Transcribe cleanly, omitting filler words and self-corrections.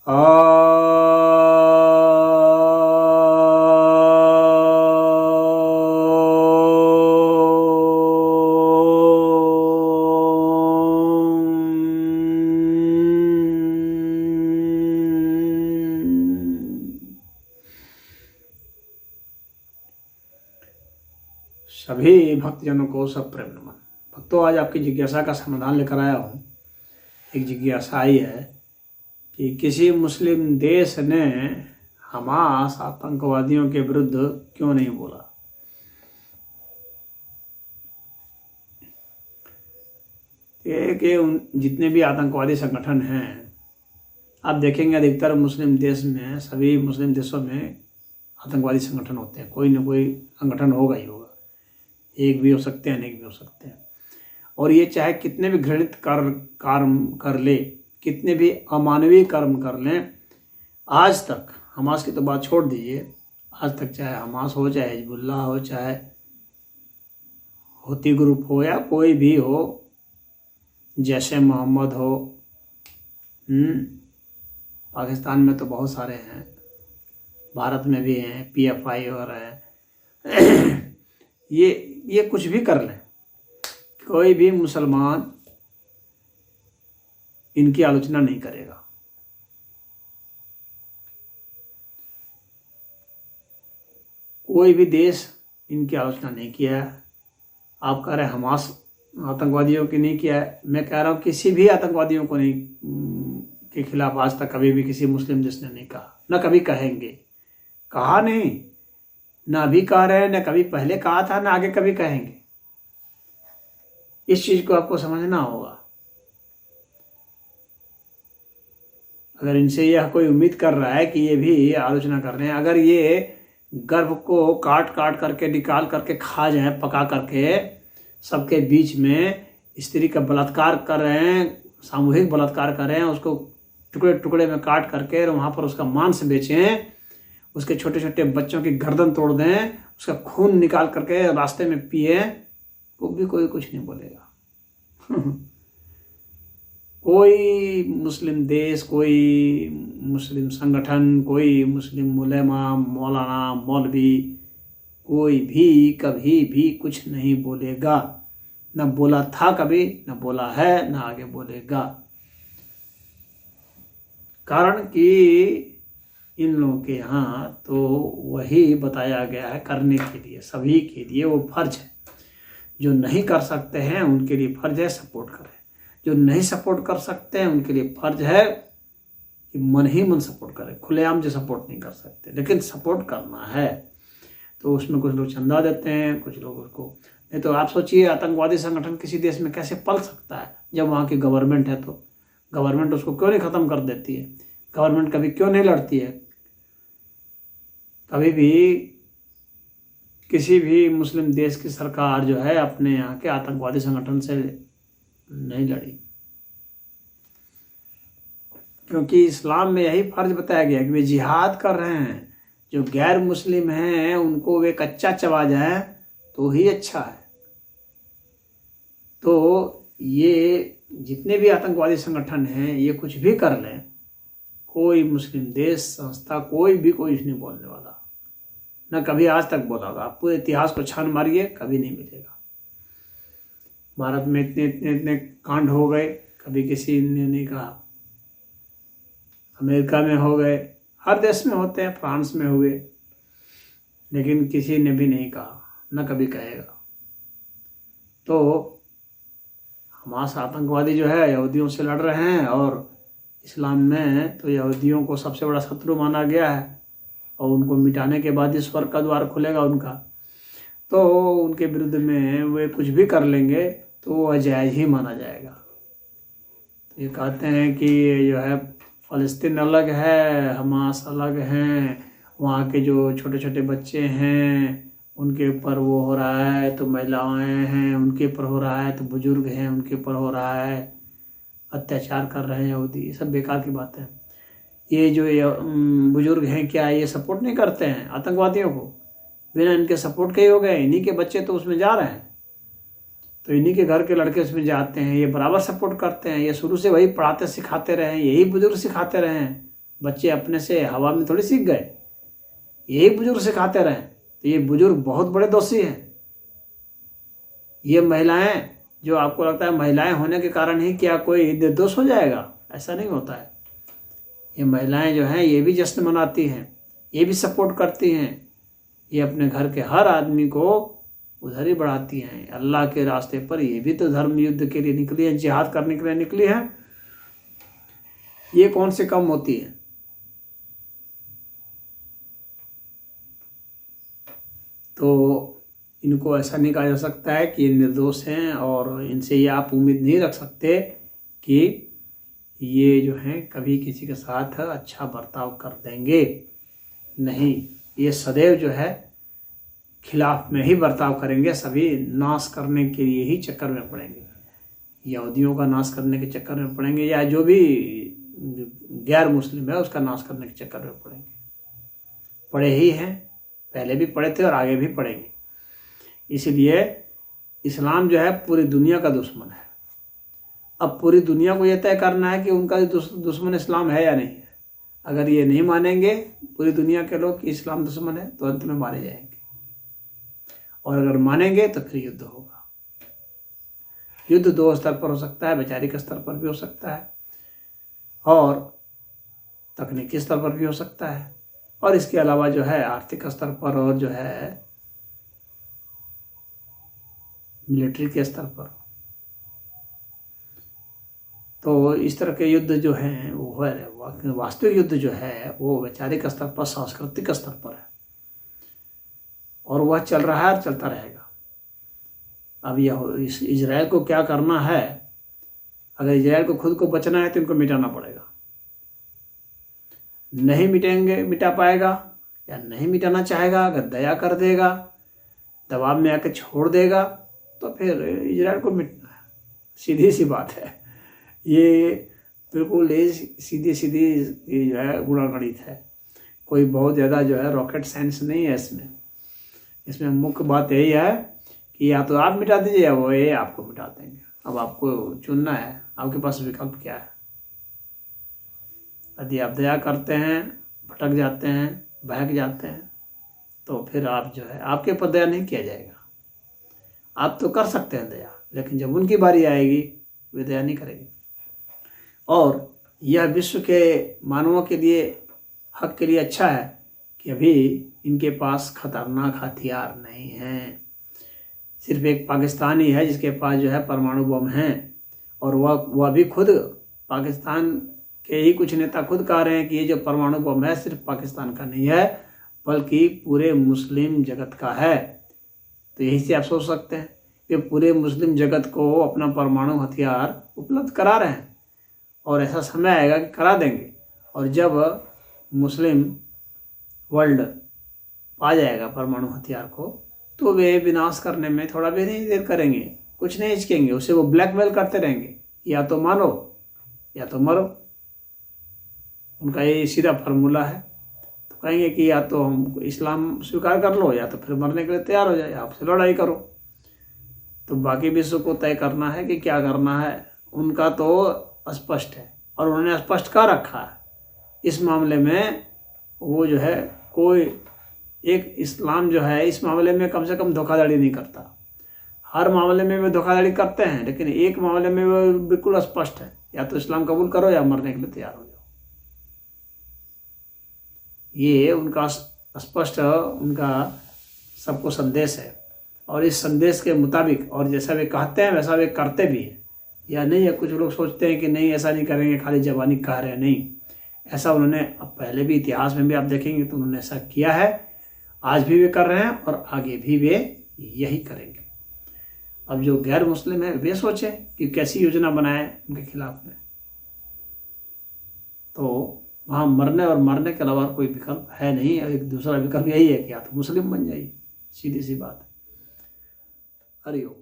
सभी भक्तजनों को सब प्रेम नमन। भक्तों, आज आपकी जिज्ञासा का समाधान लेकर आया हूँ। एक जिज्ञासा आई है कि किसी मुस्लिम देश ने हमास आतंकवादियों के विरुद्ध क्यों नहीं बोला। जितने भी आतंकवादी संगठन हैं, आप देखेंगे अधिकतर मुस्लिम देश में, सभी मुस्लिम देशों में आतंकवादी संगठन होते हैं। कोई ना कोई संगठन होगा ही होगा। एक भी हो सकते हैं, अनेक भी हो सकते हैं। और ये चाहे कितने भी घृणित कर्म कर ले, कितने भी अमानवीय कर्म कर लें, आज तक, हमास की तो बात छोड़ दीजिए, आज तक चाहे हमास हो, चाहे हिजबुल्लाह हो, चाहे हूती ग्रुप हो, या कोई भी हो, जैश ए मोहम्मद हो, पाकिस्तान में तो बहुत सारे हैं, भारत में भी हैं, PFI और है ये कुछ भी कर लें, कोई भी मुसलमान इनकी आलोचना नहीं करेगा। कोई भी देश इनकी आलोचना नहीं किया है। आप कह रहे हैं हमास आतंकवादियों की नहीं किया है, मैं कह रहा हूँ किसी भी आतंकवादियों को नहीं के खिलाफ आज तक कभी भी किसी मुस्लिम देश ने नहीं कहा, ना कभी कहेंगे। कहा नहीं, ना अभी कह रहे हैं, ना कभी पहले कहा था, ना आगे कभी कहेंगे। इस चीज को आपको समझना होगा। अगर इनसे यह कोई उम्मीद कर रहा है कि ये भी आलोचना कर रहे हैं, अगर ये गर्भ को काट काट करके निकाल करके खा जाए, पका करके सबके बीच में स्त्री का बलात्कार कर रहे हैं, सामूहिक बलात्कार कर रहे हैं, उसको टुकड़े टुकड़े में काट करके और वहां पर उसका मांस बेचें, उसके छोटे छोटे बच्चों की गर्दन तोड़ दें, उसका खून निकाल करके रास्ते में पिए, वो भी कोई कुछ नहीं बोलेगा। कोई मुस्लिम देश, कोई मुस्लिम संगठन, कोई मुस्लिम उलेमा, मौलाना, मौलवी, कोई भी कभी भी कुछ नहीं बोलेगा। ना बोला था कभी, ना बोला है, ना आगे बोलेगा। कारण कि इन लोगों के यहाँ तो वही बताया गया है करने के लिए, सभी के लिए वो फर्ज है। जो नहीं कर सकते हैं उनके लिए फर्ज है सपोर्ट करें, जो नहीं सपोर्ट कर सकते हैं उनके लिए फर्ज है कि मन ही मन सपोर्ट करें। खुलेआम जो सपोर्ट नहीं कर सकते, लेकिन सपोर्ट करना है। तो उसमें कुछ लोग चंदा देते हैं, कुछ लोग उसको, नहीं तो आप सोचिए आतंकवादी संगठन किसी देश में कैसे पल सकता है जब वहाँ की गवर्नमेंट है। तो गवर्नमेंट उसको क्यों नहीं ख़त्म कर देती है? गवर्नमेंट कभी क्यों नहीं लड़ती है? कभी भी किसी भी मुस्लिम देश की सरकार जो है अपने यहाँ के आतंकवादी संगठन से नहीं लड़ी, क्योंकि इस्लाम में यही फर्ज बताया गया कि वे जिहाद कर रहे हैं। जो गैर मुस्लिम हैं उनको वे कच्चा चबा जाए तो ही अच्छा है। तो ये जितने भी आतंकवादी संगठन हैं, ये कुछ भी कर लें, कोई मुस्लिम देश, संस्था, कोई भी कोई नहीं बोलने वाला, ना कभी आज तक बोला होगा। आप पूरे इतिहास को छान मारिए, कभी नहीं मिलेगा। भारत में इतने इतने इतने कांड हो गए, कभी किसी ने नहीं कहा। अमेरिका में हो गए, हर देश में होते हैं, फ्रांस में हुए, लेकिन किसी ने भी नहीं कहा, ना कभी कहेगा। तो हमास आतंकवादी जो है यहूदियों से लड़ रहे हैं, और इस्लाम में तो यहूदियों को सबसे बड़ा शत्रु माना गया है, और उनको मिटाने के बाद ही स्वर्ग का द्वार खुलेगा उनका। तो उनके विरुद्ध में वे कुछ भी कर लेंगे तो वह जायज़ ही माना जाएगा। तो ये कहते हैं कि जो है फ़लस्तीन अलग है, हमास अलग हैं, वहाँ के जो छोटे छोटे बच्चे हैं उनके ऊपर वो हो रहा है, तो महिलाएं हैं उनके ऊपर हो रहा है, तो बुजुर्ग हैं उनके ऊपर हो रहा है, अत्याचार कर रहे हैं यहूदी। ये सब बेकार की बात है। ये जो बुजुर्ग हैं, क्या ये सपोर्ट नहीं करते हैं आतंकवादियों को? बिना इनके सपोर्ट के ही हो गए। इन्हीं के बच्चे तो उसमें जा रहे हैं, तो इन्हीं के घर के लड़के उसमें जाते हैं, ये बराबर सपोर्ट करते हैं। ये शुरू से वही पढ़ाते सिखाते रहे हैं, यही बुजुर्ग सिखाते रहे हैं। बच्चे अपने से हवा में थोड़ी सीख गए, यही बुजुर्ग सिखाते रहे। तो ये बुजुर्ग बहुत बड़े दोषी हैं। ये महिलाएं, जो आपको लगता है महिलाएं होने के कारण ही क्या कोई निर्दोष हो जाएगा, ऐसा नहीं होता है। ये महिलाएं जो हैं ये भी जश्न मनाती हैं, ये भी सपोर्ट करती हैं, ये अपने घर के हर आदमी को उधर ही बढ़ाती हैं अल्लाह के रास्ते पर। ये भी तो धर्म युद्ध के लिए निकली है, जिहाद करने के लिए निकली है। ये कौन से कम होती है? तो इनको ऐसा नहीं कहा जा सकता है कि ये निर्दोष हैं, और इनसे ये आप उम्मीद नहीं रख सकते कि ये जो हैं कभी किसी के साथ अच्छा बर्ताव कर देंगे। नहीं, ये सदैव जो है खिलाफ में ही बर्ताव करेंगे, सभी नाश करने के लिए ही चक्कर में पड़ेंगे। यहूदियों का नाश करने के चक्कर में पड़ेंगे, या जो भी गैर मुस्लिम है उसका नाश करने के चक्कर में पड़ेंगे। पड़े ही हैं, पहले भी पड़े थे और आगे भी पड़ेंगे। इसलिए इस्लाम जो है पूरी दुनिया का दुश्मन है। अब पूरी दुनिया को यह तय करना है कि उनका दुश्मन इस्लाम है या नहीं है। अगर ये नहीं मानेंगे पूरी दुनिया के लोग कि इस्लाम दुश्मन है, तो अंत में मारे जाएंगे। और अगर मानेंगे तो फिर युद्ध होगा। युद्ध दो स्तर पर हो सकता है, वैचारिक स्तर पर भी हो सकता है और तकनीकी स्तर पर भी हो सकता है, और इसके अलावा जो है आर्थिक स्तर पर और जो है मिलिट्री के स्तर पर। तो इस तरह के युद्ध जो हैं वो है, वास्तविक युद्ध जो है वो वैचारिक स्तर पर, सांस्कृतिक स्तर पर है, और वह चल रहा है और चलता रहेगा। अब यह इजराइल को क्या करना है? अगर इजराइल को खुद को बचना है तो इनको मिटाना पड़ेगा। नहीं मिटा पाएगा या नहीं मिटाना चाहेगा, अगर दया कर देगा, दबाव में आकर छोड़ देगा, तो फिर इजराइल को मिटना है। सीधी सी बात है, ये बिल्कुल सीधी जो है गुणागणित है। कोई बहुत ज़्यादा जो है रॉकेट साइंस नहीं है इसमें मुख्य बात यही है कि या तो आप मिटा दीजिए या वो ये आपको मिटा देंगे। अब आपको चुनना है, आपके पास विकल्प क्या है। यदि आप दया करते हैं, भटक जाते हैं, बहक जाते हैं, तो फिर आप जो है आपके ऊपर दया नहीं किया जाएगा। आप तो कर सकते हैं दया, लेकिन जब उनकी बारी आएगी वे दया नहीं करेंगे। और यह विश्व के मानवों के लिए, हक के लिए अच्छा है कि अभी इनके पास खतरनाक हथियार नहीं हैं। सिर्फ एक पाकिस्तान ही है जिसके पास जो है परमाणु बम हैं, और वह भी खुद पाकिस्तान के ही कुछ नेता खुद कह रहे हैं कि ये जो परमाणु बम है सिर्फ पाकिस्तान का नहीं है बल्कि पूरे मुस्लिम जगत का है। तो यही से आप सोच सकते हैं कि पूरे मुस्लिम जगत को अपना परमाणु हथियार उपलब्ध करा रहे हैं, और ऐसा समय आएगा कि करा देंगे। और जब मुस्लिम वर्ल्ड पा जाएगा परमाणु हथियार को, तो वे विनाश करने में थोड़ा भी नहीं देर करेंगे, कुछ नहीं हिचकेंगे। उसे वो ब्लैकमेल करते रहेंगे, या तो मानो या तो मरो। उनका ये सीधा फार्मूला है। तो कहेंगे कि या तो हम इस्लाम स्वीकार कर लो, या तो फिर मरने के लिए तैयार हो जाए, आपसे लड़ाई करो। तो बाकी विश्व को तय करना है कि क्या करना है। उनका तो स्पष्ट है, और उन्होंने स्पष्ट कर रखा है। इस मामले में वो जो है कोई एक इस्लाम जो है इस मामले में कम से कम धोखाधड़ी नहीं करता। हर मामले में वे धोखाधड़ी करते हैं, लेकिन एक मामले में वो बिल्कुल स्पष्ट है, या तो इस्लाम कबूल करो या मरने के लिए तैयार हो जाओ। ये उनका स्पष्ट उनका सबको संदेश है, और इस संदेश के मुताबिक और जैसा वे कहते हैं वैसा वे करते भी हैं। या नहीं है कुछ लोग सोचते हैं कि नहीं ऐसा नहीं करेंगे, खाली जबानी कह रहे हैं। नहीं, ऐसा उन्होंने अब पहले भी इतिहास में भी आप देखेंगे तो उन्होंने ऐसा किया है, आज भी वे कर रहे हैं और आगे भी वे यही करेंगे। अब जो गैर मुस्लिम है वे सोचें कि कैसी योजना बनाए उनके खिलाफ में। तो वहाँ मरने और मारने के अलावा कोई विकल्प है नहीं। और एक दूसरा विकल्प यही है कि या तो मुस्लिम बन जाइए, सीधी सी बात है। हरिओम।